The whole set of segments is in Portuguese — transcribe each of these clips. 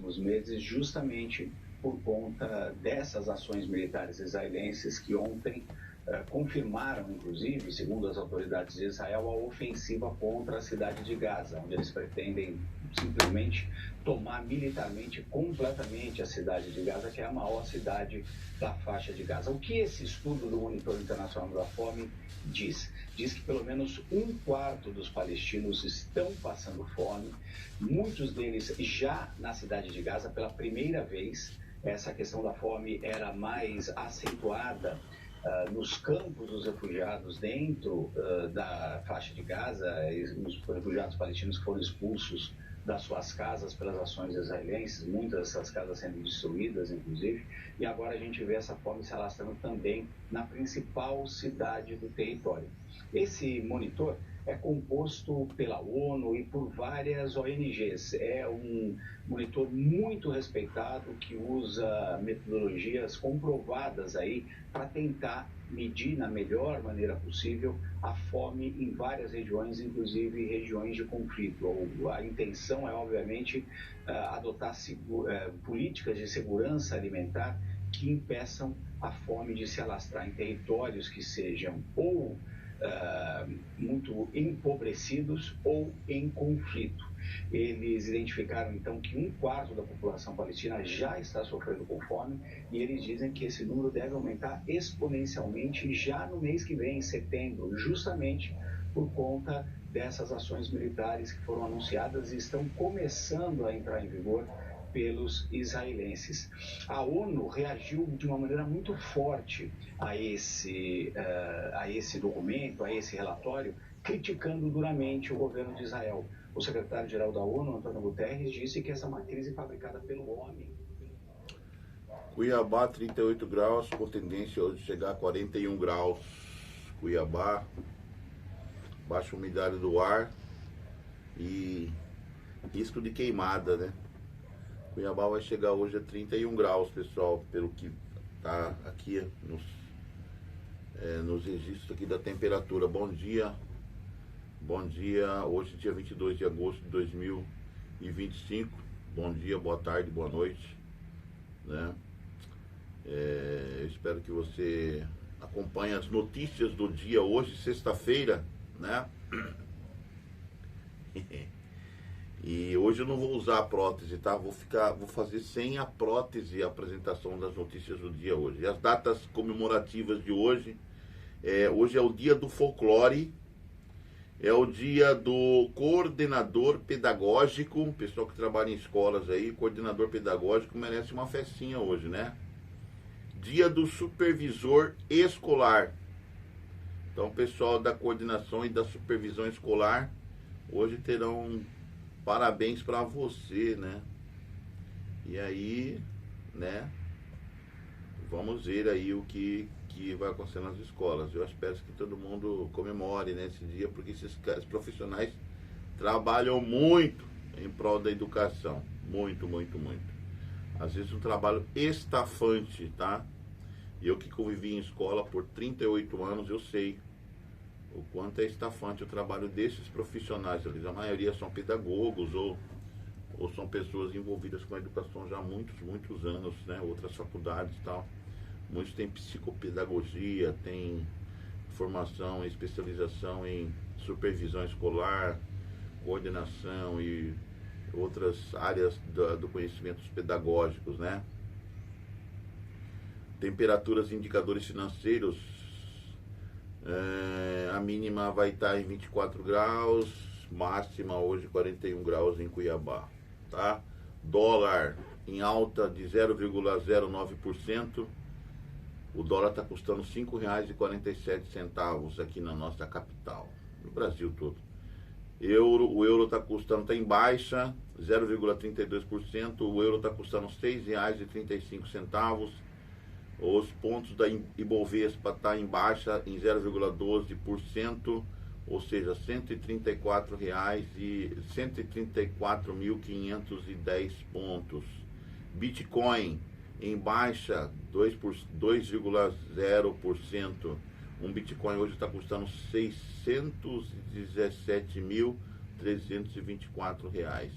próximos meses, justamente por conta dessas ações militares israelenses que ontem confirmaram, inclusive, segundo as autoridades de Israel, a ofensiva contra a cidade de Gaza, onde eles pretendem simplesmente tomar militarmente completamente a cidade de Gaza, que é a maior cidade da faixa de Gaza. O que esse estudo do Monitor Internacional da Fome diz? Diz que pelo menos 1/4 dos palestinos estão passando fome, muitos deles já na cidade de Gaza pela primeira vez. Essa questão da fome era mais acentuada nos campos dos refugiados dentro da faixa de Gaza, os refugiados palestinos que foram expulsos das suas casas pelas ações israelenses, muitas dessas casas sendo destruídas, inclusive, e agora a gente vê essa fome se alastrando também na principal cidade do território. Esse monitor é composto pela ONU e por várias ONGs. É um monitor muito respeitado que usa metodologias comprovadas aí para tentar medir na melhor maneira possível a fome em várias regiões, inclusive regiões de conflito. A intenção é, obviamente, adotar políticas de segurança alimentar que impeçam a fome de se alastrar em territórios que sejam ou muito empobrecidos ou em conflito. Eles identificaram então que 1/4 da população palestina já está sofrendo com fome e eles dizem que esse número deve aumentar exponencialmente já no mês que vem, em setembro, justamente por conta dessas ações militares que foram anunciadas e estão começando a entrar em vigor pelos israelenses. A ONU reagiu de uma maneira muito forte a esse documento, a esse relatório, criticando duramente o governo de Israel. O secretário-geral da ONU, Antônio Guterres, disse que essa é uma crise fabricada pelo homem. Cuiabá, 38 graus, com tendência hoje de chegar a 41 graus. Cuiabá, baixa umidade do ar e risco de queimada, né? Cuiabá vai chegar hoje a 31 graus, pessoal, pelo que tá aqui nos registros aqui da temperatura. Bom dia, hoje dia 22 de agosto de 2025, bom dia, boa tarde, boa noite, né? Eu espero que você acompanhe as notícias do dia hoje, sexta-feira, né? E hoje eu não vou usar a prótese, tá? Vou fazer sem a prótese a apresentação das notícias do dia hoje. E as datas comemorativas de hoje, hoje é o dia do folclore, é o dia do coordenador pedagógico, pessoal que trabalha em escolas aí, coordenador pedagógico merece uma festinha hoje, né? Dia do supervisor escolar. Então, o pessoal da coordenação e da supervisão escolar hoje terão parabéns para você, né? E aí, né? Vamos ver aí o que vai acontecer nas escolas. Eu espero que todo mundo comemore nesse dia, porque esses profissionais trabalham muito em prol da educação. Muito, muito, muito. Às vezes um trabalho estafante, tá? E eu que convivi em escola por 38 anos, eu sei o quanto é estafante o trabalho desses profissionais. A maioria são pedagogos ou são pessoas envolvidas com a educação já há muitos anos, né? Outras faculdades e tal. Muitos têm psicopedagogia, têm formação e especialização em supervisão escolar, coordenação e outras áreas do conhecimento pedagógicos, né? Temperaturas e indicadores financeiros, a mínima vai estar em 24 graus, máxima hoje 41 graus em Cuiabá, tá? Dólar em alta de 0,09%, o dólar está custando R$ 5,47 aqui na nossa capital, no Brasil todo. O euro está em baixa, 0,32%, o euro está custando R$ 6,35. Os pontos da Ibovespa tá em baixa em 0,12%, ou seja, R$ 134.510 pontos. Bitcoin em baixa 2,0%. Um Bitcoin hoje está custando R$ 617.324.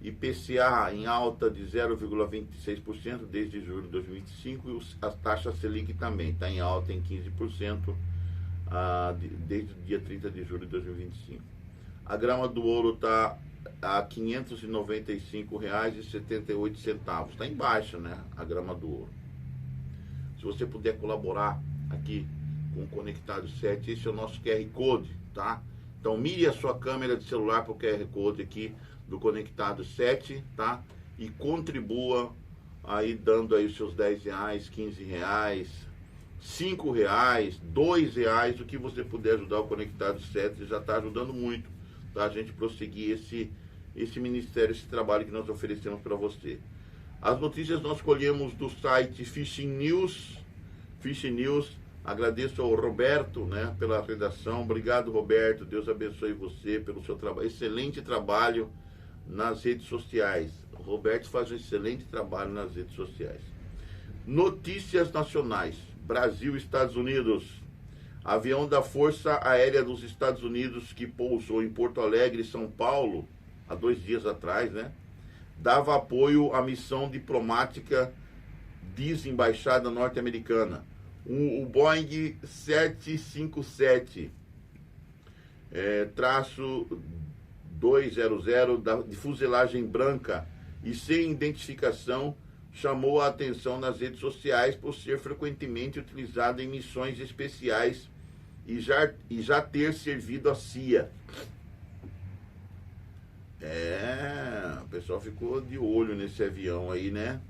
IPCA em alta de 0,26% desde julho de 2025 e a taxa Selic também está em alta em 15% desde o dia 30 de julho de 2025. A grama do ouro está a R$ 595,78. Está em baixa, né? A grama do ouro. Se você puder colaborar aqui com o Conectado 7, esse é o nosso QR Code, tá? Então mire a sua câmera de celular para o QR Code aqui do Conectado 7, tá? E contribua aí dando aí os seus R$10, R$15, R$5, R$2, o que você puder ajudar o Conectado 7, já está ajudando muito, tá? A gente prosseguir esse ministério, esse trabalho que nós oferecemos para você. As notícias nós colhemos do site Fishing News. Agradeço ao Roberto, né, pela redação. Obrigado, Roberto. Deus abençoe você pelo seu trabalho. Excelente trabalho nas redes sociais. O Roberto faz um excelente trabalho nas redes sociais. Notícias nacionais. Brasil, Estados Unidos. Avião da Força Aérea dos Estados Unidos que pousou em Porto Alegre, São Paulo, há 2 dias atrás, né? Dava apoio à missão diplomática, diz embaixada norte-americana. O Boeing 757 traço 200 de fuselagem branca e sem identificação chamou a atenção nas redes sociais por ser frequentemente utilizado em missões especiais e já ter servido a CIA. O pessoal ficou de olho nesse avião aí, né?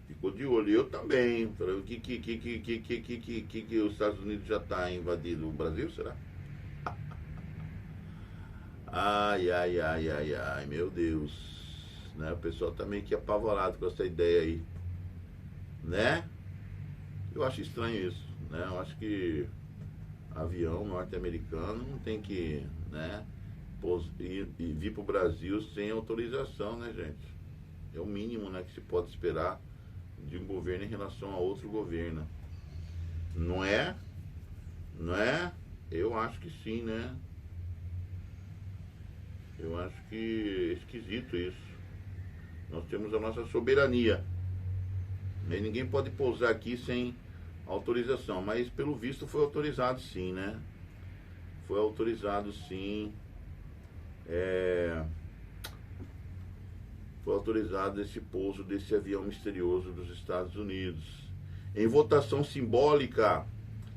Ficou de olho. Eu também. Falei, o que os Estados Unidos já está invadindo o Brasil, será? Ai, meu Deus. Né? O pessoal tá meio que apavorado com essa ideia aí. Né? Eu acho estranho isso, né? Eu acho que avião norte-americano não tem que, né, ir vir para o Brasil sem autorização, né, gente? É o mínimo, né, que se pode esperar de um governo em relação a outro governo. Não é? Não é? Eu acho que sim, né? Eu acho que é esquisito isso. Nós temos a nossa soberania. E ninguém pode pousar aqui sem autorização. Mas pelo visto foi autorizado sim, né? Foi autorizado sim. Foi autorizado esse pouso desse avião misterioso dos Estados Unidos. Em votação simbólica,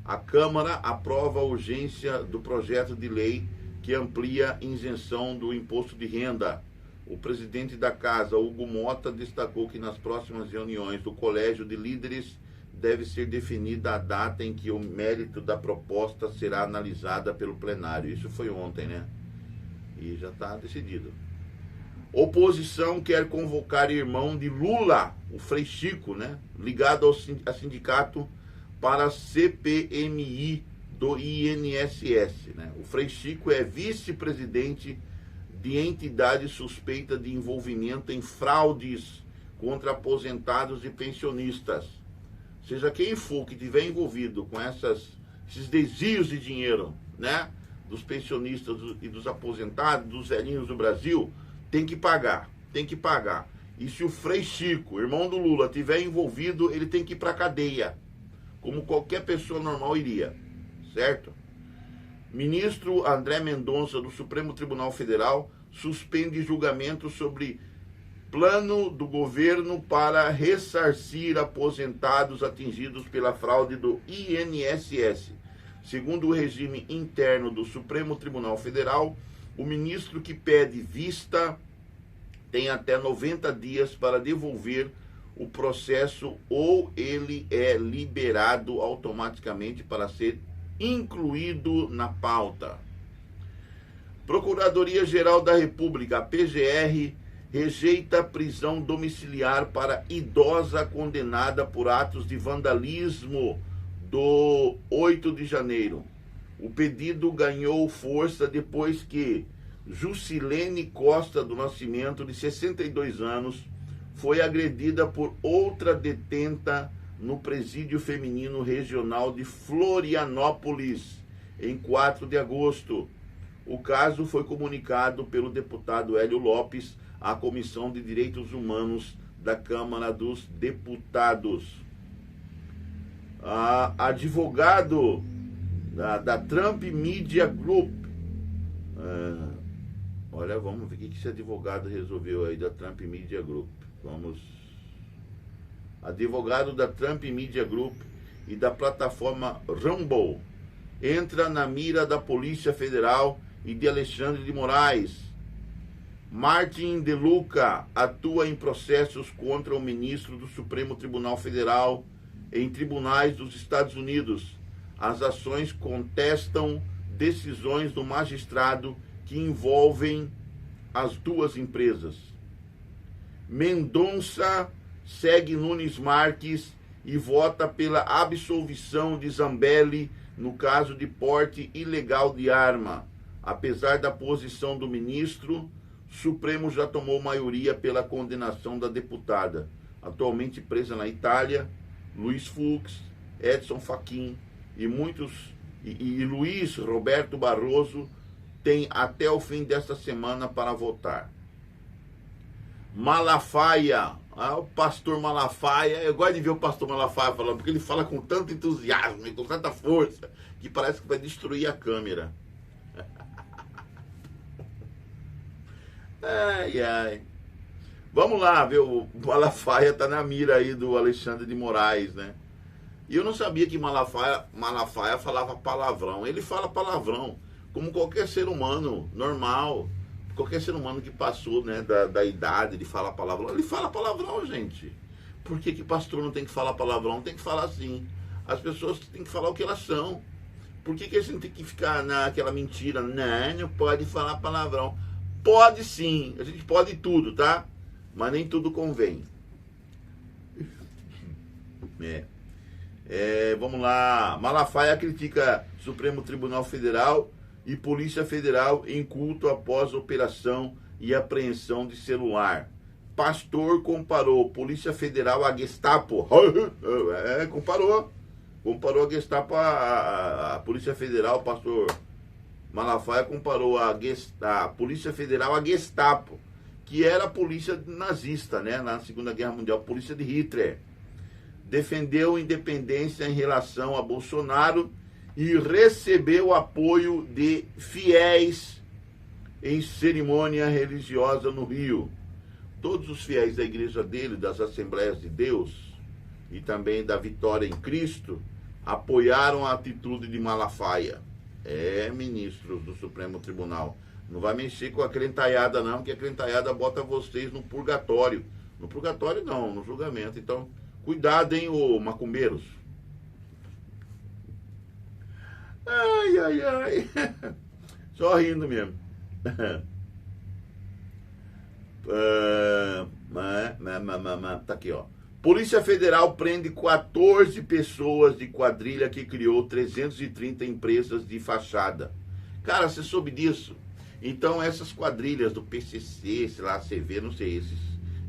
a Câmara aprova a urgência do projeto de lei que amplia a isenção do imposto de renda. O presidente da Casa, Hugo Mota, destacou que nas próximas reuniões do Colégio de Líderes deve ser definida a data em que o mérito da proposta será analisada pelo plenário. Isso foi ontem, né? E já está decidido. Oposição quer convocar irmão de Lula, o Frei Chico, né? Ligado ao sindicato para a CPMI do INSS, né? O Frei Chico é vice-presidente de entidade suspeita de envolvimento em fraudes contra aposentados e pensionistas. Seja quem for que tiver envolvido com esses desvios de dinheiro, né, dos pensionistas e dos aposentados, dos velhinhos do Brasil, tem que pagar. E se o Frei Chico, irmão do Lula, tiver envolvido, ele tem que ir para a cadeia, como qualquer pessoa normal iria, certo? Ministro André Mendonça, do Supremo Tribunal Federal, suspende julgamento sobre plano do governo para ressarcir aposentados atingidos pela fraude do INSS. Segundo o regime interno do Supremo Tribunal Federal, o ministro que pede vista tem até 90 dias para devolver o processo ou ele é liberado automaticamente para ser incluído na pauta. Procuradoria-Geral da República, a PGR, rejeita prisão domiciliar para idosa condenada por atos de vandalismo do 8 de janeiro. O pedido ganhou força depois que Jusilene Costa do Nascimento, de 62 anos, foi agredida por outra detenta no presídio feminino regional de Florianópolis, em 4 de agosto. O caso foi comunicado pelo deputado Hélio Lopes à Comissão de Direitos Humanos da Câmara dos Deputados. Advogado da Trump Media Group. Olha, vamos ver o que esse advogado resolveu aí da Trump Media Group. Advogado da Trump Media Group e da plataforma Rumble entra na mira da Polícia Federal e de Alexandre de Moraes. Martin De Luca atua em processos contra o ministro do Supremo Tribunal Federal em tribunais dos Estados Unidos. As ações contestam decisões do magistrado que envolvem as duas empresas. Mendonça segue Nunes Marques e vota pela absolvição de Zambelli no caso de porte ilegal de arma. Apesar da posição do ministro, o Supremo já tomou maioria pela condenação da deputada, atualmente presa na Itália. Luiz Fux, Edson Fachin e Luiz Roberto Barroso têm até o fim desta semana para votar. Malafaia, o pastor Malafaia, eu gosto de ver o pastor Malafaia falando, porque ele fala com tanto entusiasmo e com tanta força, que parece que vai destruir a câmera. Ai, ai. Vamos lá, ver, o Malafaia tá na mira aí do Alexandre de Moraes, né? E eu não sabia que Malafaia falava palavrão. Ele fala palavrão, como qualquer ser humano normal, qualquer ser humano que passou, né, da idade de falar palavrão. Ele fala palavrão, gente. Por que pastor não tem que falar palavrão? Tem que falar assim. As pessoas têm que falar o que elas são. Por que a gente tem que ficar naquela mentira? Não pode falar palavrão. Pode sim, a gente pode tudo, tá? Mas nem tudo convém. Vamos lá. Malafaia critica Supremo Tribunal Federal e Polícia Federal em culto após operação e apreensão de celular. Pastor comparou Polícia Federal à Gestapo. Comparou a Gestapo à Polícia Federal. Pastor Malafaia comparou a Polícia Federal à Gestapo, que era a polícia nazista, né, na Segunda Guerra Mundial, a polícia de Hitler. Defendeu independência em relação a Bolsonaro e recebeu apoio de fiéis em cerimônia religiosa no Rio. Todos os fiéis da igreja dele, das Assembleias de Deus e também da Vitória em Cristo, apoiaram a atitude de Malafaia. Ministros do Supremo Tribunal. Não vai mexer com a crentaiada não, que a crentaiada bota vocês no purgatório. No purgatório não, no julgamento. Então, cuidado, hein, ô macumbeiros. Ai, ai, ai. Só rindo mesmo. Tá aqui, ó. Polícia Federal prende 14 pessoas de quadrilha que criou 330 empresas de fachada. Cara, você soube disso? Então, essas quadrilhas do PCC, sei lá, CV, não sei,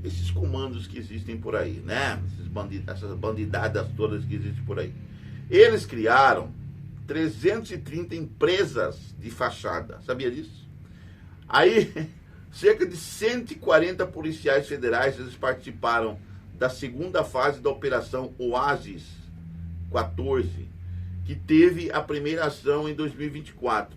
esses comandos que existem por aí, né? Essas bandidadas todas que existem por aí. Eles criaram 330 empresas de fachada. Sabia disso? Aí, cerca de 140 policiais federais, eles participaram da segunda fase da Operação Oasis 14, que teve a primeira ação em 2024.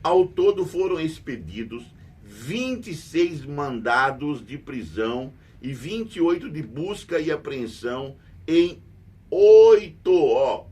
Ao todo foram expedidos 26 mandados de prisão e 28 de busca e apreensão em 8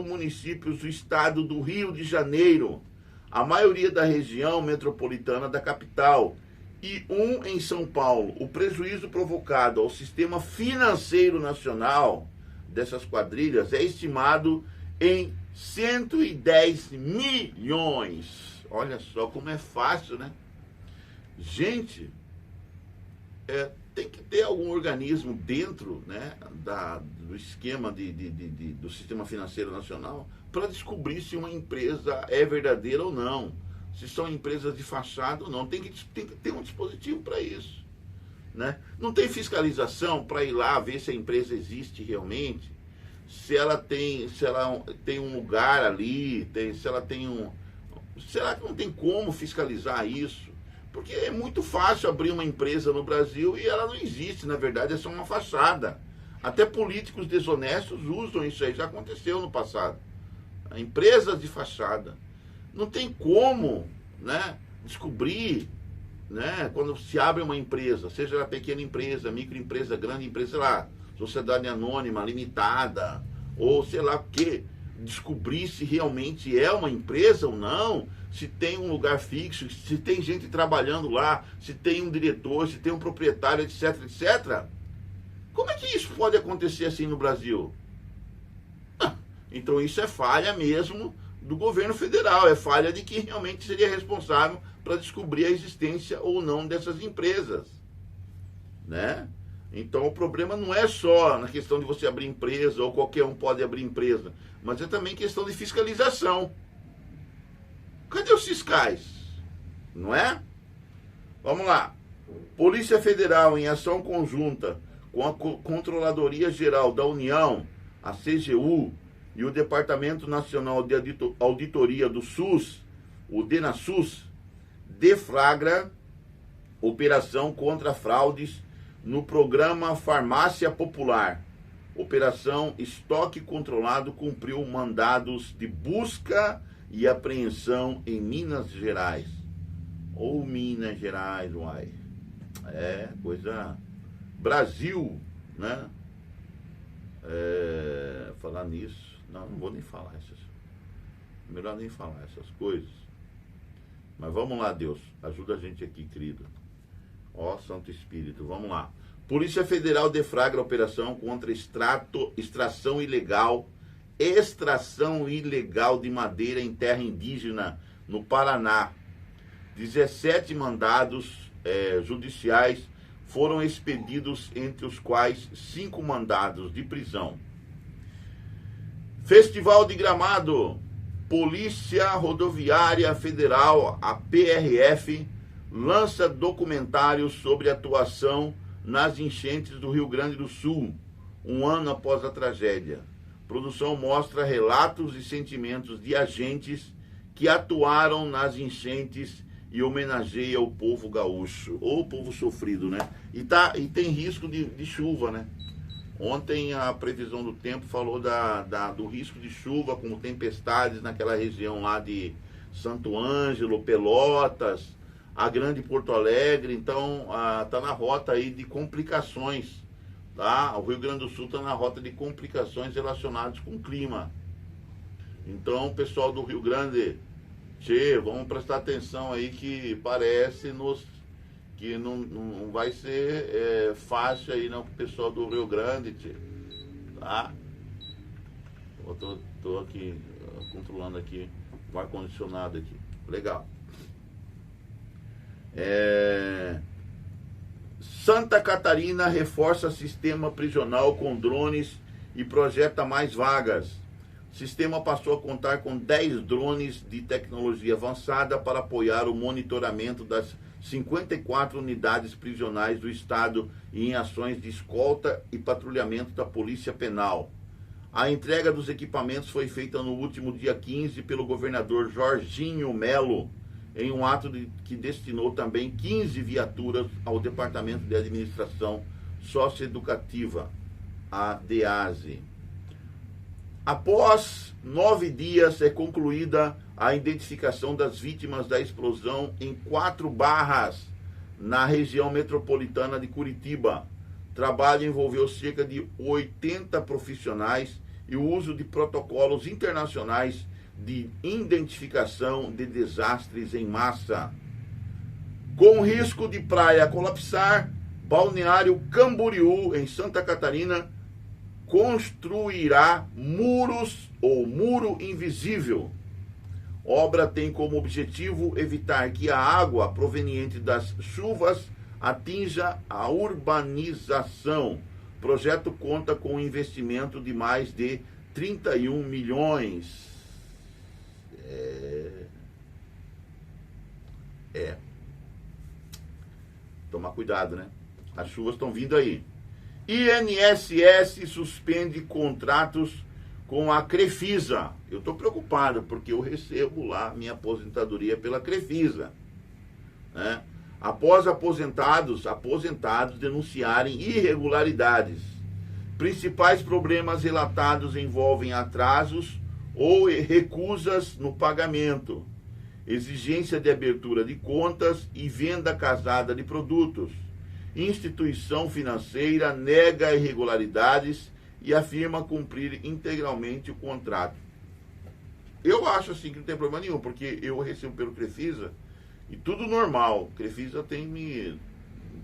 municípios do estado do Rio de Janeiro, a maioria da região metropolitana da capital, e um em São Paulo. O prejuízo provocado ao sistema financeiro nacional dessas quadrilhas é estimado em 110 milhões. Olha só como é fácil, né? Gente, tem que ter algum organismo dentro, né, do esquema do sistema financeiro nacional para descobrir se uma empresa é verdadeira ou não. Se são empresas de fachada ou não, tem que ter um dispositivo para isso, né? Não tem fiscalização para ir lá ver se a empresa existe realmente, se ela tem um lugar ali, será que não tem como fiscalizar isso? Porque é muito fácil abrir uma empresa no Brasil e ela não existe, na verdade, é só uma fachada. Até políticos desonestos usam isso aí, já aconteceu no passado. Empresas de fachada. Não tem como, né, descobrir, né, quando se abre uma empresa, seja ela pequena empresa, microempresa, grande empresa, sei lá, sociedade anônima, limitada, ou sei lá o que, descobrir se realmente é uma empresa ou não, se tem um lugar fixo, se tem gente trabalhando lá, se tem um diretor, se tem um proprietário, etc, etc. Como é que isso pode acontecer assim no Brasil? Então isso é falha mesmo do governo federal, é falha de quem realmente seria responsável para descobrir a existência ou não dessas empresas, né? Então o problema não é só na questão de você abrir empresa, ou qualquer um pode abrir empresa, mas é também questão de fiscalização. Cadê os fiscais? Não é? Vamos lá. Polícia Federal, em ação conjunta com a Controladoria Geral da União, a CGU, e o Departamento Nacional de Auditoria do SUS, o DENASUS, deflagra operação contra fraudes no programa Farmácia Popular. Operação Estoque Controlado cumpriu mandados de busca e apreensão em Minas Gerais. Ou Minas Gerais, uai. É coisa... Brasil, né? Falar nisso... Não vou nem falar essas... Melhor nem falar essas coisas. Mas vamos lá, Deus. Ajuda a gente aqui, querido. Ó, Santo Espírito, vamos lá. Polícia Federal deflagra operação contra extração ilegal de madeira em terra indígena no Paraná. 17 mandados judiciais foram expedidos, entre os quais 5 mandados de prisão. Festival de Gramado. Polícia Rodoviária Federal, a PRF, lança documentário sobre atuação nas enchentes do Rio Grande do Sul, um ano após a tragédia. Produção mostra relatos e sentimentos de agentes que atuaram nas enchentes e homenageia o povo gaúcho, ou o povo sofrido, né? E tem risco de chuva, né? Ontem a previsão do tempo falou do risco de chuva com tempestades naquela região lá de Santo Ângelo, Pelotas, a Grande Porto Alegre. Então tá na rota aí de complicações, tá? O Rio Grande do Sul tá na rota de complicações relacionadas com o clima. Então, pessoal do Rio Grande, vamos prestar atenção aí, que parece que não vai ser fácil aí não, pro pessoal do Rio Grande, tá? Eu tô aqui controlando aqui o ar-condicionado aqui. Legal. Santa Catarina reforça sistema prisional com drones e projeta mais vagas. O sistema passou a contar com 10 drones de tecnologia avançada para apoiar o monitoramento das 54 unidades prisionais do estado e em ações de escolta e patrulhamento da Polícia Penal. A entrega dos equipamentos foi feita no último dia 15 pelo governador Jorginho Melo, em um ato que destinou também 15 viaturas ao Departamento de Administração Socioeducativa, a DEASE. Após 9 dias, é concluída a identificação das vítimas da explosão em 4 barras na região metropolitana de Curitiba. O trabalho envolveu cerca de 80 profissionais e o uso de protocolos internacionais de identificação de desastres em massa. Com risco de praia colapsar, Balneário Camboriú, em Santa Catarina, construirá muros ou muro invisível. Obra tem como objetivo evitar que a água proveniente das chuvas atinja a urbanização. O projeto conta com um investimento de mais de 31 milhões. Tomar cuidado, né? As chuvas estão vindo aí. INSS suspende contratos com a Crefisa. Eu estou preocupado porque eu recebo lá minha aposentadoria pela Crefisa, né? após aposentados denunciarem irregularidades. Principais problemas relatados envolvem atrasos ou recusas no pagamento, exigência de abertura de contas e venda casada de produtos. Instituição financeira nega irregularidades e afirma cumprir integralmente o contrato. Eu acho assim que não tem problema nenhum, porque eu recebo pelo Crefisa e tudo normal. Crefisa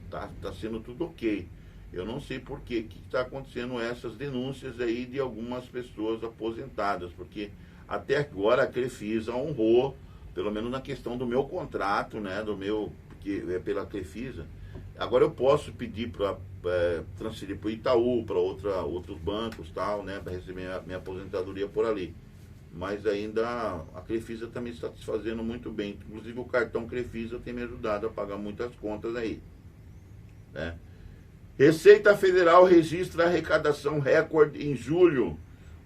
tá sendo tudo ok. Eu não sei por que está acontecendo essas denúncias aí de algumas pessoas aposentadas, porque até agora a Crefisa honrou, pelo menos na questão do meu contrato, né, porque é pela Crefisa. Agora eu posso pedir para transferir para o Itaú, para outros bancos, tal, né, para receber minha aposentadoria por ali. Mas ainda a Crefisa também está se fazendo muito bem. Inclusive o cartão Crefisa tem me ajudado a pagar muitas contas aí, né? Receita Federal registra arrecadação recorde em julho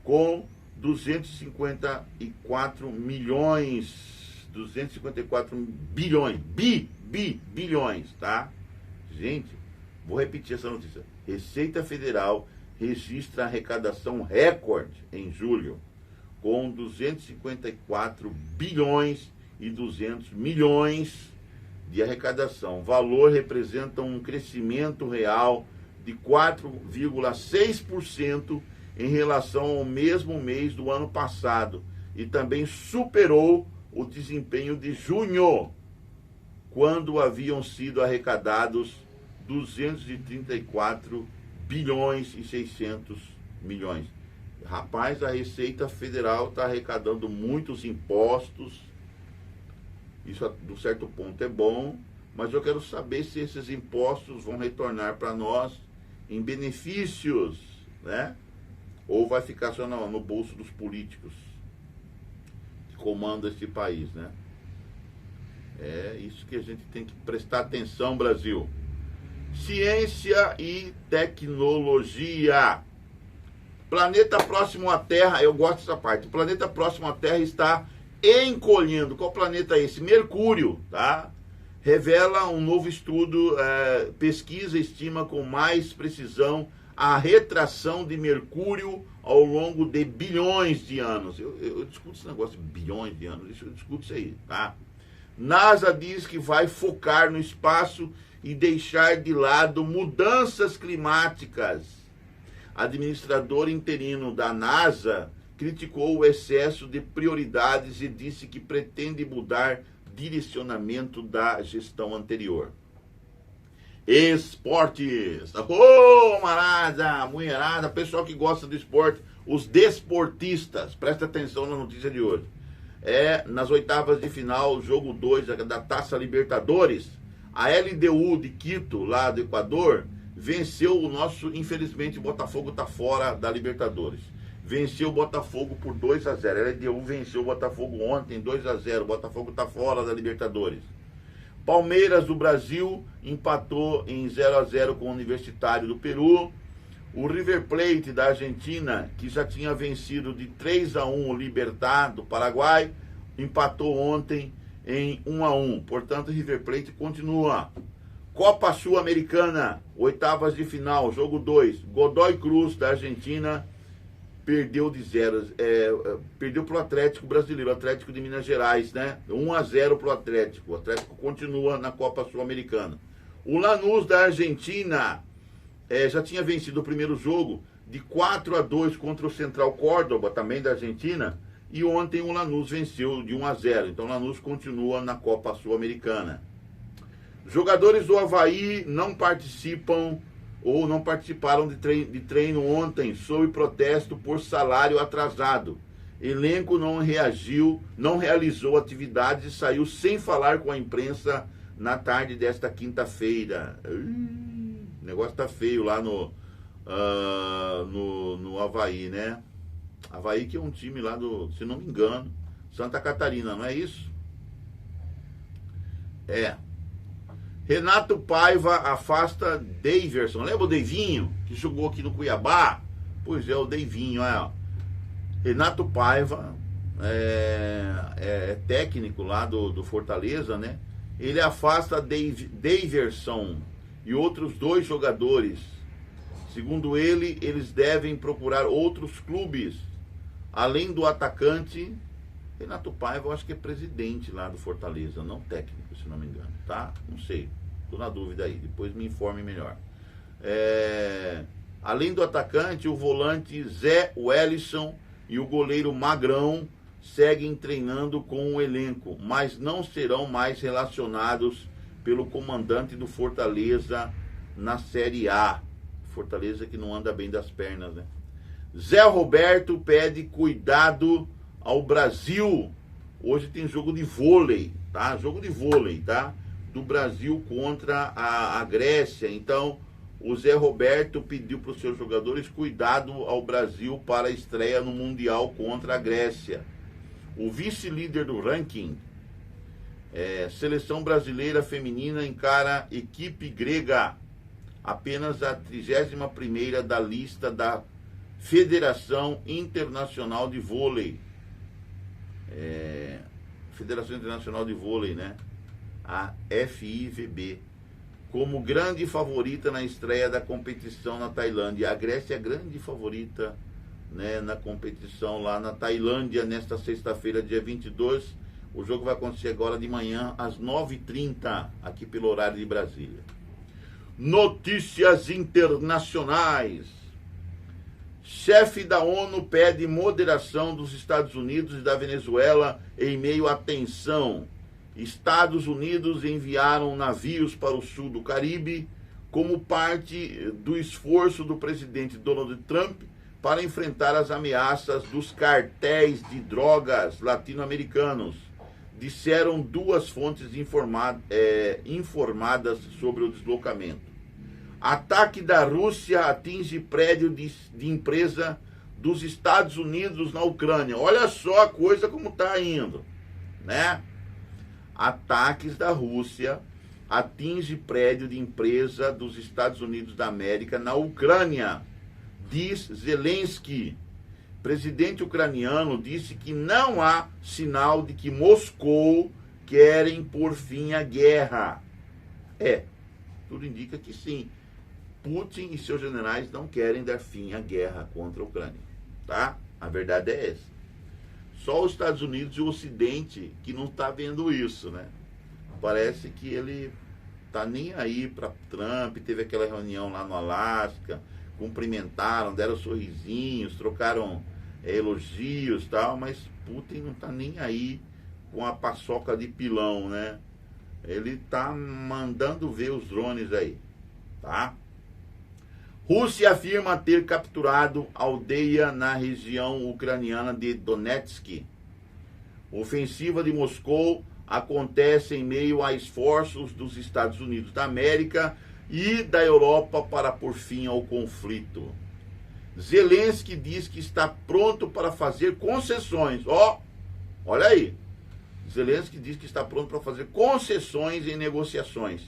com 254 bilhões, tá? Gente, vou repetir essa notícia. Receita Federal registra arrecadação recorde em julho com 254 bilhões e 200 milhões de arrecadação. O valor representa um crescimento real de 4,6% em relação ao mesmo mês do ano passado e também superou o desempenho de junho, quando haviam sido arrecadados 234 bilhões e 600 milhões. Rapaz, a Receita Federal está arrecadando muitos impostos. Isso, de um certo ponto, é bom, mas eu quero saber se esses impostos vão retornar para nós em benefícios, né? Ou vai ficar só no bolso dos políticos que comandam esse país, né? É isso que a gente tem que prestar atenção, Brasil. Ciência e tecnologia. Planeta próximo à Terra, eu gosto dessa parte. O planeta próximo à Terra está encolhendo. Qual planeta é esse? Mercúrio, tá? Revela um novo estudo, pesquisa estima com mais precisão a retração de Mercúrio ao longo de bilhões de anos. Eu discuto esse negócio de bilhões de anos, eu discuto isso aí, tá? NASA diz que vai focar no espaço e deixar de lado mudanças climáticas. Administrador interino da NASA criticou o excesso de prioridades e disse que pretende mudar direcionamento da gestão anterior. Esportes. Ô, marada, mulherada, pessoal que gosta do esporte, os desportistas, presta atenção na notícia de hoje. Nas oitavas de final, jogo 2 da Taça Libertadores, a LDU de Quito, lá do Equador, venceu o nosso, infelizmente, o Botafogo está fora da Libertadores. Venceu o Botafogo por 2-0. A LDU venceu o Botafogo ontem, 2-0. O Botafogo está fora da Libertadores. Palmeiras do Brasil empatou em 0-0 com o Universitário do Peru. O River Plate da Argentina, que já tinha vencido de 3-1 o Libertad do Paraguai, empatou ontem em 1-1. Portanto, o River Plate continua. Copa Sul-Americana, oitavas de final, jogo 2. Godoy Cruz da Argentina perdeu de 0. Perdeu para o Atlético Brasileiro, Atlético de Minas Gerais, né? 1-0 para o Atlético. O Atlético continua na Copa Sul-Americana. O Lanús da Argentina já tinha vencido o primeiro jogo de 4-2 contra o Central Córdoba, também da Argentina. E ontem o Lanús venceu de 1-0. Então o Lanús continua na Copa Sul-Americana. Jogadores do Avaí não participam ou não participaram de treino ontem sob protesto por salário atrasado. Elenco não realizou atividades e saiu sem falar com a imprensa na tarde desta quinta-feira. O negócio tá feio lá no Avaí, né? Avaí, que é um time lá se não me engano, Santa Catarina, não é isso? Renato Paiva afasta Daverson. Lembra o Deivinho, que jogou aqui no Cuiabá? Pois é, o Deivinho, Renato Paiva é técnico lá do Fortaleza, né? ele afasta Daverson e outros 2 jogadores. Segundo ele, eles devem procurar outros clubes, além do atacante. Renato Paiva, eu acho que é presidente lá do Fortaleza, não técnico, se não me engano, tá? Não sei, tô na dúvida aí, depois me informe melhor. Além do atacante, o volante Zé Wellison e o goleiro Magrão seguem treinando com o elenco, mas não serão mais relacionados pelo comandante do Fortaleza na Série A. Fortaleza que não anda bem das pernas, né? Zé Roberto pede cuidado ao Brasil. Hoje tem jogo de vôlei, tá? Jogo de vôlei, tá? Do Brasil contra a Grécia. Então, o Zé Roberto pediu para os seus jogadores cuidado ao Brasil para a estreia no Mundial contra a Grécia. O vice-líder do ranking, seleção brasileira feminina encara equipe grega, apenas a 31ª da lista da Federação Internacional de Vôlei. Federação Internacional de Vôlei, né? A FIVB. Como grande favorita na estreia da competição na Tailândia. A Grécia é grande favorita, né, na competição lá na Tailândia, nesta sexta-feira, dia 22. O jogo vai acontecer agora de manhã, às 9h30, aqui pelo horário de Brasília. Notícias internacionais. Chefe da ONU pede moderação dos Estados Unidos e da Venezuela em meio à tensão. Estados Unidos enviaram navios para o sul do Caribe como parte do esforço do presidente Donald Trump para enfrentar as ameaças dos cartéis de drogas latino-americanos, disseram 2 fontes informadas sobre o deslocamento. Ataque da Rússia atinge prédio de empresa dos Estados Unidos na Ucrânia. Olha só a coisa como está indo, né? Ataques da Rússia atinge prédio de empresa dos Estados Unidos da América na Ucrânia, diz Zelensky. Presidente ucraniano disse que não há sinal de que Moscou querem pôr fim à guerra. Tudo indica que sim. Putin e seus generais não querem dar fim à guerra contra a Ucrânia, tá? A verdade é essa. Só os Estados Unidos e o Ocidente que não está vendo isso, né? Parece que ele tá nem aí para Trump. Teve aquela reunião lá no Alasca, cumprimentaram, deram sorrisinhos, trocaram elogios e tal, mas Putin não tá nem aí com a paçoca de pilão, né? Ele tá mandando ver os drones aí, tá? Rússia afirma ter capturado aldeia na região ucraniana de Donetsk. Ofensiva de Moscou acontece em meio a esforços dos Estados Unidos da América e da Europa para pôr fim ao conflito. Zelensky diz que está pronto para fazer concessões. Olha aí. Zelensky diz que está pronto para fazer concessões em negociações.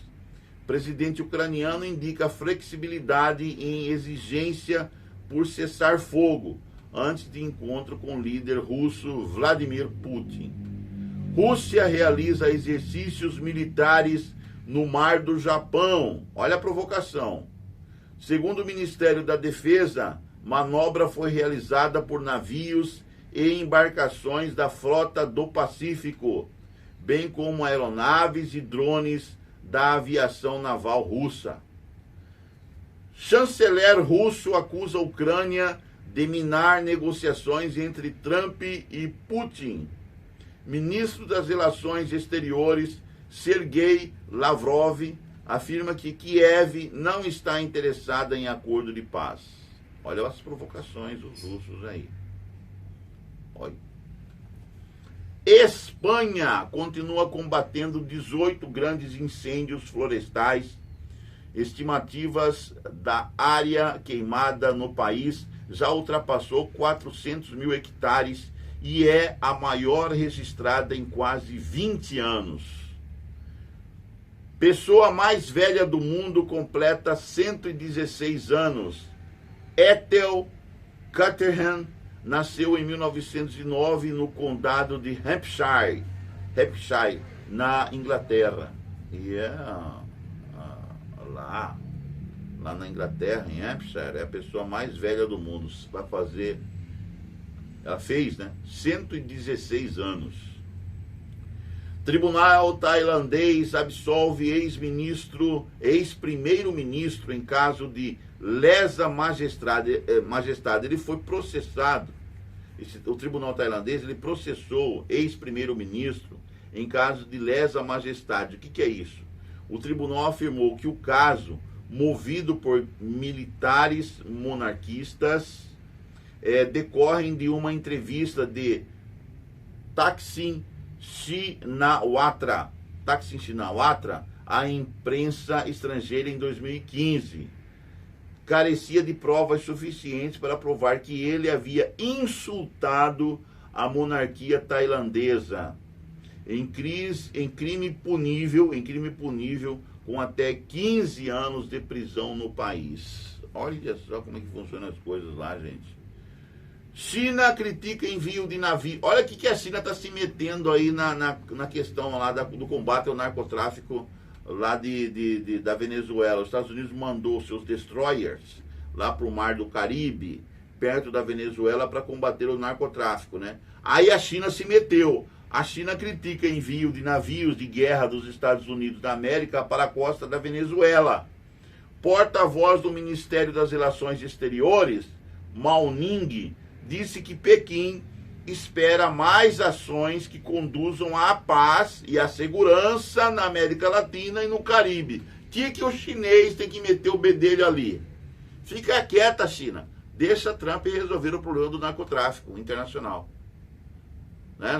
Presidente ucraniano indica flexibilidade em exigência por cessar fogo antes de encontro com o líder russo Vladimir Putin. Rússia realiza exercícios militares no Mar do Japão. Olha a provocação. Segundo o Ministério da Defesa, manobra foi realizada por navios e embarcações da Frota do Pacífico, bem como aeronaves e drones da aviação naval russa. Chanceler russo acusa a Ucrânia de minar negociações entre Trump e Putin. Ministro das Relações Exteriores, Sergei Lavrov, afirma que Kiev não está interessada em acordo de paz. Olha as provocações dos russos aí. Olha. Espanha continua combatendo 18 grandes incêndios florestais. Estimativas da área queimada no país já ultrapassou 400 mil hectares e é a maior registrada em quase 20 anos. Pessoa mais velha do mundo completa 116 anos. Ethel Caterham nasceu em 1909 no condado de Hampshire, na Inglaterra. E lá na Inglaterra, em Hampshire, é a pessoa mais velha do mundo. Vai fazer, ela fez, né, 116 anos. Tribunal tailandês absolve ex-primeiro-ministro em caso de lesa majestade. Ele foi processado. O tribunal tailandês, ele processou ex-primeiro-ministro em caso de lesa majestade. O que é isso? O tribunal afirmou que o caso, movido por militares monarquistas, decorrem de uma entrevista de Thaksin Shinawatra à imprensa estrangeira em 2015. Carecia de provas suficientes para provar que ele havia insultado a monarquia tailandesa em crime punível com até 15 anos de prisão no país. Olha só como é que funcionam as coisas lá, gente. China critica envio de navio. Olha o que a China está se metendo aí na questão lá do combate ao narcotráfico lá da Venezuela. Os Estados Unidos mandou seus destroyers lá para o Mar do Caribe, perto da Venezuela, para combater o narcotráfico, né? Aí a China se meteu. A China critica envio de navios de guerra dos Estados Unidos da América para a costa da Venezuela. Porta-voz do Ministério das Relações Exteriores, Mao Ning, disse que Pequim espera mais ações que conduzam à paz e à segurança na América Latina e no Caribe. O que o chinês tem que meter o bedelho ali? Fica quieta, China. Deixa Trump resolver o problema do narcotráfico internacional. Né?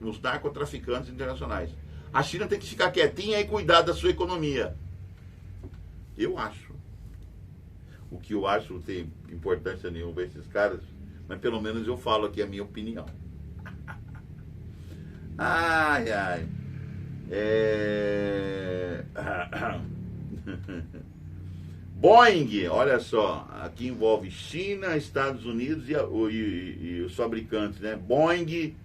Nos narcotraficantes internacionais. A China tem que ficar quietinha e cuidar da sua economia. Eu acho. O que eu acho não tem importância nenhuma para esses caras, mas pelo menos eu falo aqui a minha opinião. Ai, ai. Boeing, olha só, aqui envolve China, Estados Unidos e os fabricantes, né? Boeing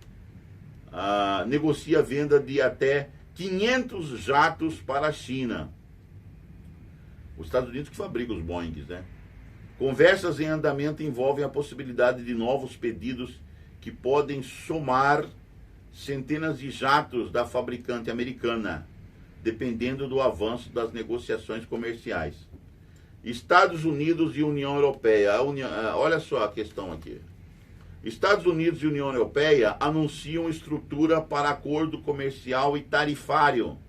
negocia a venda de até 500 jatos para a China. Os Estados Unidos que fabricam os Boeings, né? Conversas em andamento envolvem a possibilidade de novos pedidos que podem somar centenas de jatos da fabricante americana, dependendo do avanço das negociações comerciais. Estados Unidos e União Europeia. Olha só a questão aqui. Estados Unidos e União Europeia anunciam estrutura para acordo comercial e tarifário.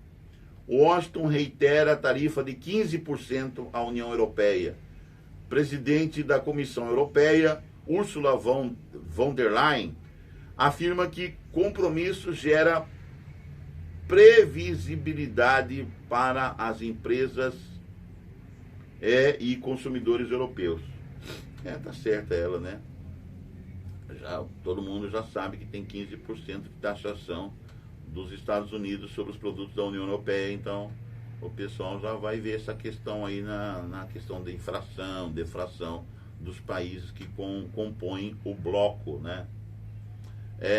Washington reitera a tarifa de 15% à União Europeia. Presidente da Comissão Europeia, Ursula von der Leyen, afirma que compromisso gera previsibilidade para as empresas e consumidores europeus. Tá certa ela, né? Todo mundo já sabe que tem 15% de taxação dos Estados Unidos sobre os produtos da União Europeia, então o pessoal já vai ver essa questão aí na questão da infração, defração dos países que compõem o bloco, né?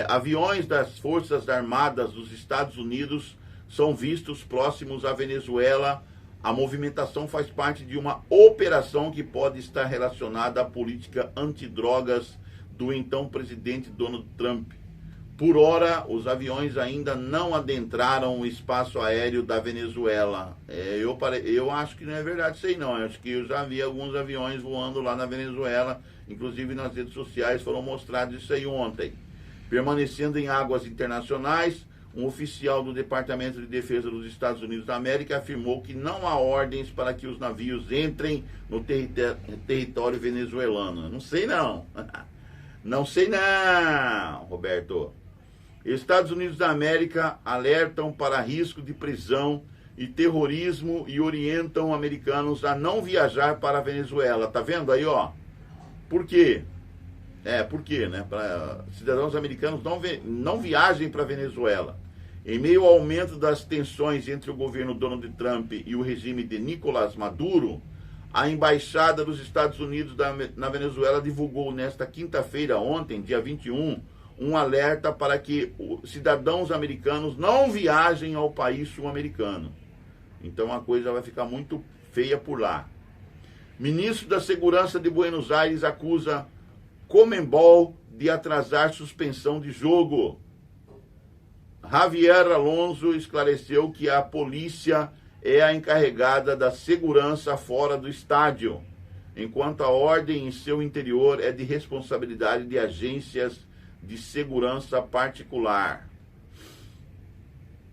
Aviões das Forças Armadas dos Estados Unidos são vistos próximos à Venezuela. A movimentação faz parte de uma operação que pode estar relacionada à política antidrogas do então presidente Donald Trump. Por hora, os aviões ainda não adentraram o espaço aéreo da Venezuela. Eu acho que não é verdade isso aí não. Eu acho que eu já vi alguns aviões voando lá na Venezuela, inclusive nas redes sociais foram mostrados isso aí ontem. Permanecendo em águas internacionais, um oficial do Departamento de Defesa dos Estados Unidos da América afirmou que não há ordens para que os navios entrem no território venezuelano. Não sei não. Não sei não, Roberto. Estados Unidos da América alertam para risco de prisão e terrorismo e orientam americanos a não viajar para a Venezuela. Tá vendo aí, ó? Por quê? Por quê, né? Para cidadãos americanos não viajem para a Venezuela. Em meio ao aumento das tensões entre o governo Donald Trump e o regime de Nicolás Maduro, a Embaixada dos Estados Unidos na Venezuela divulgou nesta quinta-feira, ontem, dia 21, um alerta para que os cidadãos americanos não viajem ao país sul-americano. Então a coisa vai ficar muito feia por lá. Ministro da Segurança de Buenos Aires acusa Conmebol de atrasar suspensão de jogo. Javier Alonso esclareceu que a polícia é a encarregada da segurança fora do estádio, enquanto a ordem em seu interior é de responsabilidade de agências de segurança particular.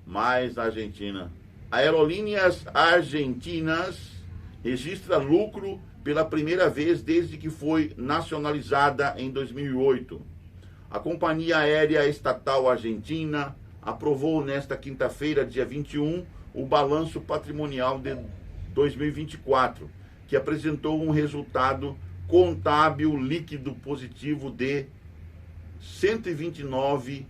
Mais na Argentina. Aerolíneas Argentinas registra lucro pela primeira vez desde que foi nacionalizada em 2008. A Companhia Aérea Estatal Argentina aprovou nesta quinta-feira, dia 21, o balanço patrimonial de 2024, que apresentou um resultado contábil líquido positivo de 129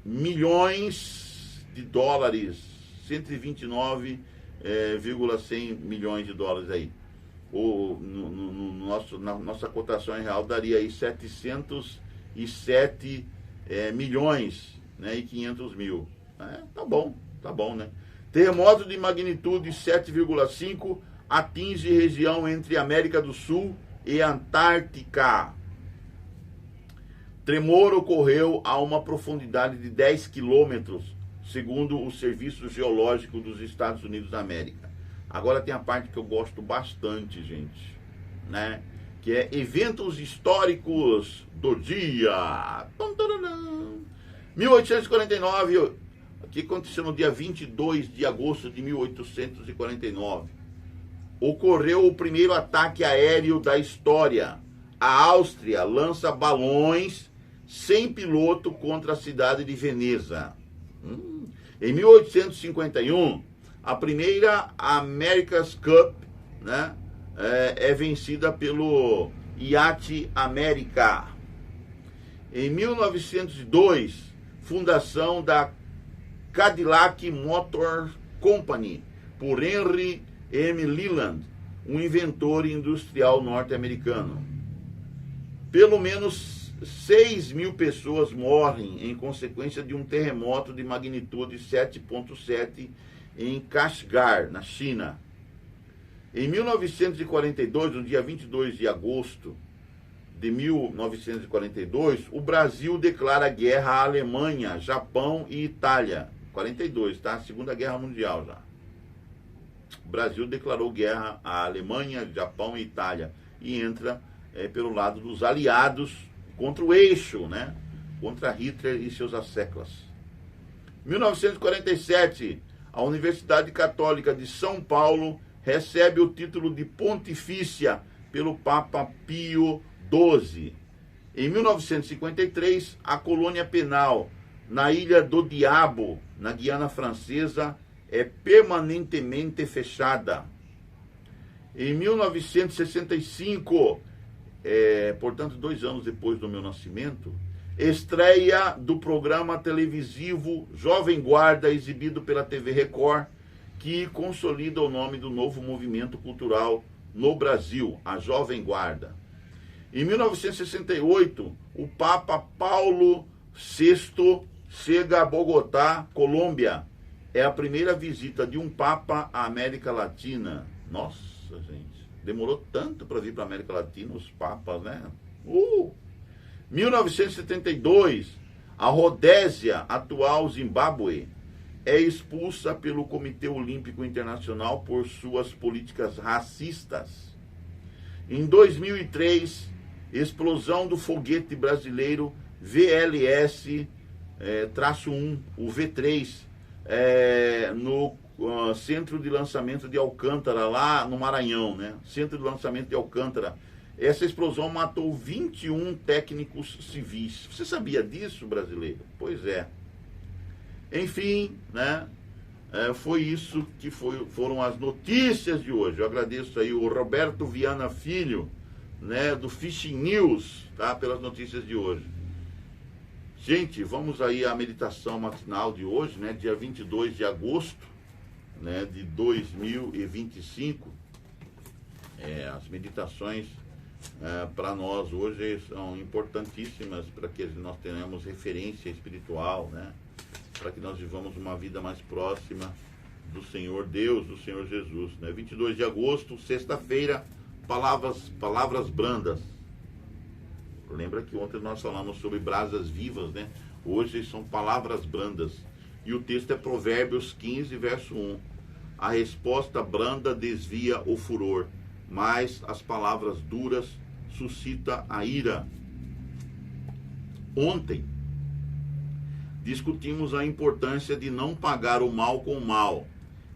milhões de dólares, 129,100 milhões de dólares aí. Na nossa cotação em real daria aí 707 milhões, né, e 500 mil. Tá bom, né? Terremoto de magnitude 7,5 atinge região entre América do Sul e Antártica. Tremor ocorreu a uma profundidade de 10 quilômetros, segundo o Serviço Geológico dos Estados Unidos da América. Agora tem a parte que eu gosto bastante, gente, né? Que é eventos históricos do dia. 1849, o que aconteceu no dia 22 de agosto de 1849. Ocorreu o primeiro ataque aéreo da história. A Áustria lança balões sem piloto contra a cidade de Veneza. Em 1851, a primeira America's Cup, né, é vencida pelo Iate América. Em 1902, fundação da Cadillac Motor Company por Henry M. Leland, um inventor industrial norte-americano. Pelo menos 6 mil pessoas morrem em consequência de um terremoto de magnitude 7,7 em Kashgar, na China. Em 1942, no dia 22 de agosto de 1942, o Brasil declara guerra à Alemanha, Japão e Itália. 42, tá? Segunda Guerra Mundial já. O Brasil declarou guerra à Alemanha, Japão e Itália. E entra pelo lado dos aliados contra o eixo, né? Contra Hitler e seus asseclas. 1947, a Universidade Católica de São Paulo recebe o título de pontifícia pelo Papa Pio XII. Em 1953, a colônia penal na Ilha do Diabo, na Guiana Francesa, é permanentemente fechada. Em 1965, portanto 2 anos depois do meu nascimento, estreia do programa televisivo Jovem Guarda, exibido pela TV Record, que consolida o nome do novo movimento cultural no Brasil, a Jovem Guarda. Em 1968, o Papa Paulo VI chega a Bogotá, Colômbia. É a primeira visita de um Papa à América Latina. Nossa, gente, demorou tanto para vir para a América Latina, os papas, né? 1972, a Rodésia, atual Zimbábue, é expulsa pelo Comitê Olímpico Internacional por suas políticas racistas. Em 2003, explosão do foguete brasileiro VLS-1, o V3, no centro de lançamento de Alcântara, lá no Maranhão, né? Centro de lançamento de Alcântara. Essa explosão matou 21 técnicos civis. Você sabia disso, brasileiro? Pois é. Enfim, né? Foi isso que foram as notícias de hoje. Eu agradeço aí o Roberto Viana Filho, né, do Fishing News, tá? Pelas notícias de hoje. Gente, vamos aí à meditação matinal de hoje, né? Dia 22 de agosto, né, de 2025. As meditações para nós hoje são importantíssimas para que nós tenhamos referência espiritual, né? Para que nós vivamos uma vida mais próxima do Senhor Deus, do Senhor Jesus. 22 de agosto, sexta-feira, palavras brandas. Lembra que ontem nós falamos sobre brasas vivas, né? Hoje são palavras brandas. E o texto é Provérbios 15, verso 1. A resposta branda desvia o furor, mas as palavras duras suscita a ira. Ontem, discutimos a importância de não pagar o mal com o mal,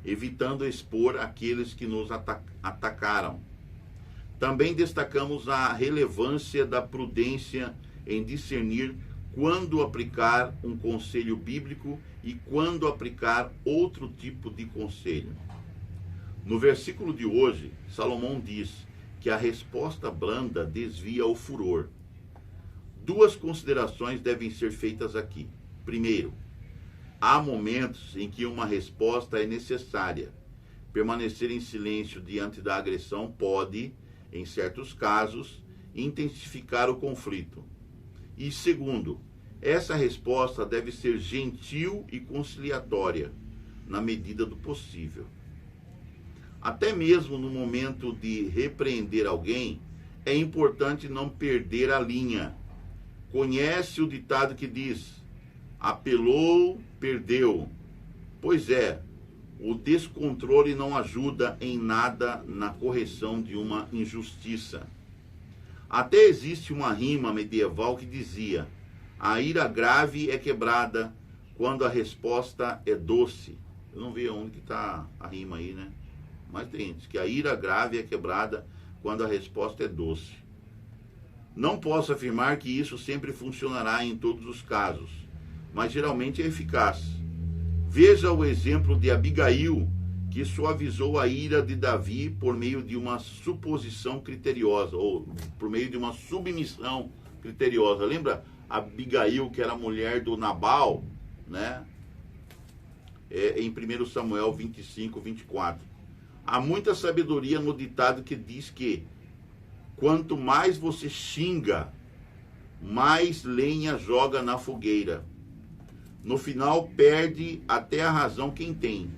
evitando expor aqueles que nos atacaram. Também destacamos a relevância da prudência em discernir quando aplicar um conselho bíblico e quando aplicar outro tipo de conselho. No versículo de hoje, Salomão diz que a resposta branda desvia o furor. Duas considerações devem ser feitas aqui. Primeiro, há momentos em que uma resposta é necessária. Permanecer em silêncio diante da agressão pode, em certos casos, intensificar o conflito. E segundo, essa resposta deve ser gentil e conciliatória, na medida do possível. Até mesmo no momento de repreender alguém, é importante não perder a linha. Conhece o ditado que diz: apelou, perdeu. Pois é, o descontrole não ajuda em nada na correção de uma injustiça. Até existe uma rima medieval que dizia: a ira grave é quebrada quando a resposta é doce. Eu não vi onde que está a rima aí, né? Mas tem, diz que a ira grave é quebrada quando a resposta é doce. Não posso afirmar que isso sempre funcionará em todos os casos, mas geralmente é eficaz. Veja o exemplo de Abigail, que suavizou a ira de Davi por meio de uma suposição criteriosa, ou por meio de uma submissão criteriosa. Lembra Abigail, que era mulher do Nabal, né? Em 1 Samuel 25, 24. Há muita sabedoria no ditado que diz que quanto mais você xinga, mais lenha joga na fogueira. No final, perde até a razão quem tem.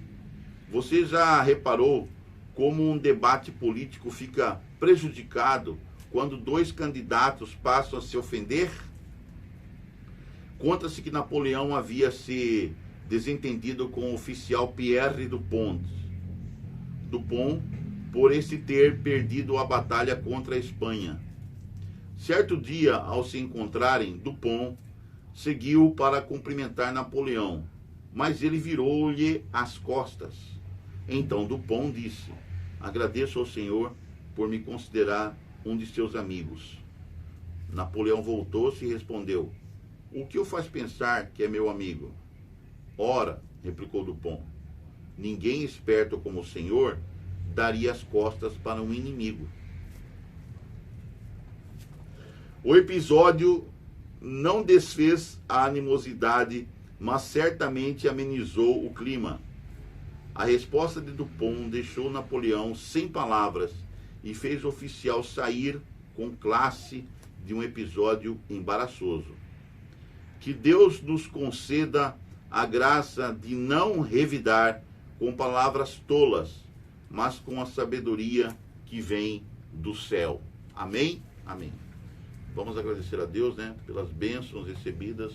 Você já reparou como um debate político fica prejudicado quando dois candidatos passam a se ofender? Conta-se que Napoleão havia se desentendido com o oficial Pierre Dupont, por esse ter perdido a batalha contra a Espanha. Certo dia, ao se encontrarem, Dupont seguiu para cumprimentar Napoleão, mas ele virou-lhe as costas. Então Dupont disse: agradeço ao Senhor por me considerar um de seus amigos. Napoleão voltou-se e respondeu: o que o faz pensar que é meu amigo? Ora, replicou Dupont, ninguém esperto como o senhor daria as costas para um inimigo. O episódio não desfez a animosidade, mas certamente amenizou o clima. A resposta de Dupont deixou Napoleão sem palavras e fez o oficial sair com classe de um episódio embaraçoso. Que Deus nos conceda a graça de não revidar com palavras tolas, mas com a sabedoria que vem do céu. Amém? Amém. Vamos agradecer a Deus, né, pelas bênçãos recebidas.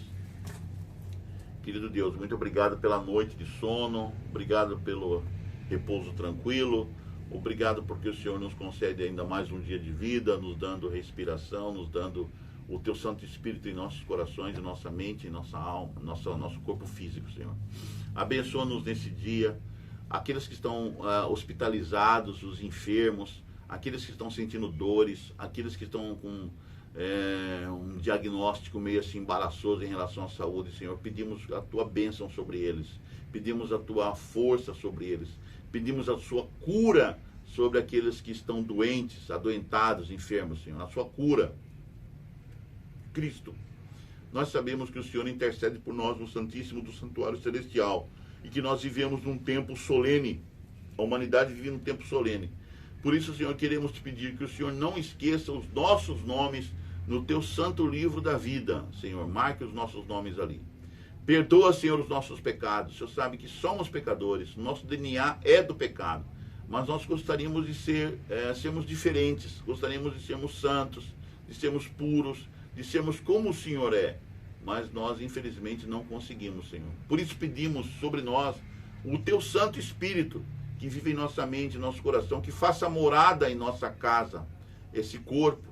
Querido Deus, muito obrigado pela noite de sono, obrigado pelo repouso tranquilo, obrigado porque o Senhor nos concede ainda mais um dia de vida, nos dando respiração, nos dando o Teu Santo Espírito em nossos corações, em nossa mente, em nossa alma, nosso corpo físico, Senhor. Abençoa-nos nesse dia, aqueles que estão hospitalizados, os enfermos, aqueles que estão sentindo dores, aqueles que estão com um diagnóstico meio assim embaraçoso em relação à saúde, Senhor. Pedimos a Tua bênção sobre eles, pedimos a Tua força sobre eles, pedimos a Sua cura sobre aqueles que estão doentes, adoentados, enfermos, Senhor, a Sua cura. Cristo, nós sabemos que o Senhor intercede por nós no Santíssimo do Santuário Celestial e que nós vivemos num tempo solene, a humanidade vive num tempo solene. Por isso, Senhor, queremos te pedir que o Senhor não esqueça os nossos nomes no Teu santo livro da vida, Senhor. Marque os nossos nomes ali. Perdoa, Senhor, os nossos pecados. O Senhor sabe que somos pecadores. Nosso DNA é do pecado. Mas nós gostaríamos de sermos diferentes. Gostaríamos de sermos santos, de sermos puros, de sermos como o Senhor é. Mas nós, infelizmente, não conseguimos, Senhor. Por isso pedimos sobre nós o Teu Santo Espírito, que vive em nossa mente, em nosso coração, que faça morada em nossa casa, esse corpo.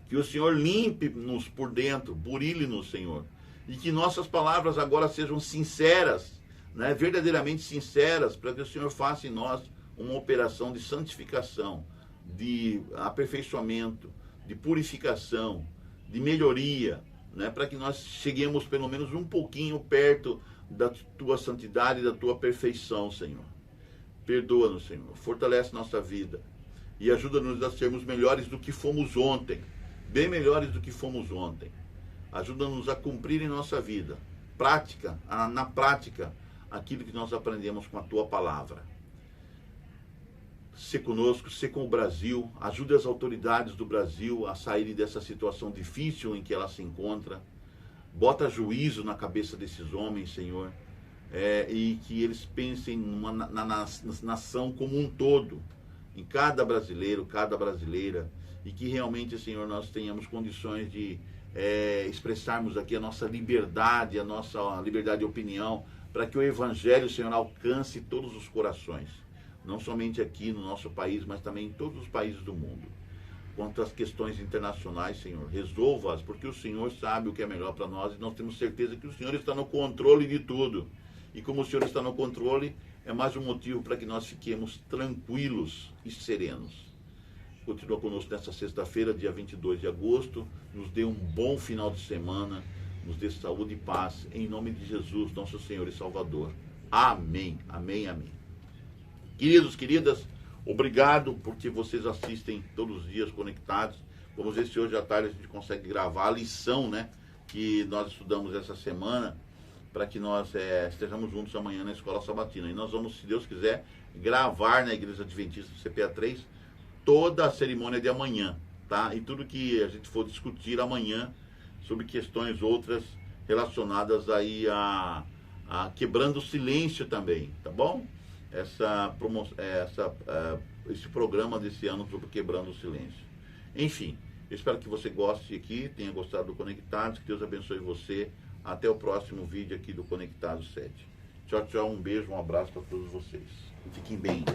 Que o Senhor limpe-nos por dentro, burile-nos, Senhor. E que nossas palavras agora sejam sinceras, né, verdadeiramente sinceras, para que o Senhor faça em nós uma operação de santificação, de aperfeiçoamento, de purificação, de melhoria, né, para que nós cheguemos pelo menos um pouquinho perto da Tua santidade e da Tua perfeição, Senhor. Perdoa-nos, Senhor, fortalece nossa vida e ajuda-nos a sermos melhores do que fomos ontem, bem melhores do que fomos ontem. Ajuda-nos a cumprir em nossa vida, na prática, aquilo que nós aprendemos com a Tua palavra. Se conosco, se com o Brasil, ajude as autoridades do Brasil a saírem dessa situação difícil em que ela se encontra. Bota juízo na cabeça desses homens, Senhor, e que eles pensem na nação como um todo, em cada brasileiro, cada brasileira, e que realmente, Senhor, nós tenhamos condições de expressarmos aqui a nossa liberdade de opinião, para que o Evangelho, Senhor, alcance todos os corações, não somente aqui no nosso país, mas também em todos os países do mundo. Quanto às questões internacionais, Senhor, resolva-as, porque o Senhor sabe o que é melhor para nós, e nós temos certeza que o Senhor está no controle de tudo. E como o Senhor está no controle, é mais um motivo para que nós fiquemos tranquilos e serenos. Continua conosco nesta sexta-feira, dia 22 de agosto. Nos dê um bom final de semana. Nos dê saúde e paz. Em nome de Jesus, nosso Senhor e Salvador. Amém, amém, amém. Queridos, queridas, obrigado porque vocês assistem todos os dias conectados. Vamos ver se hoje à tarde a gente consegue gravar a lição, né, que nós estudamos essa semana, para que nós estejamos juntos amanhã na Escola Sabatina. E nós vamos, se Deus quiser, gravar na Igreja Adventista do CPA3 toda a cerimônia de amanhã, tá? E tudo que a gente for discutir amanhã sobre questões outras relacionadas aí a quebrando o silêncio também, tá bom? Esse programa desse ano sobre quebrando o silêncio. Enfim, eu espero que você goste aqui, tenha gostado do Conectados, que Deus abençoe você. Até o próximo vídeo aqui do Conectados 7. Tchau, tchau, um beijo, um abraço para todos vocês. Fiquem bem.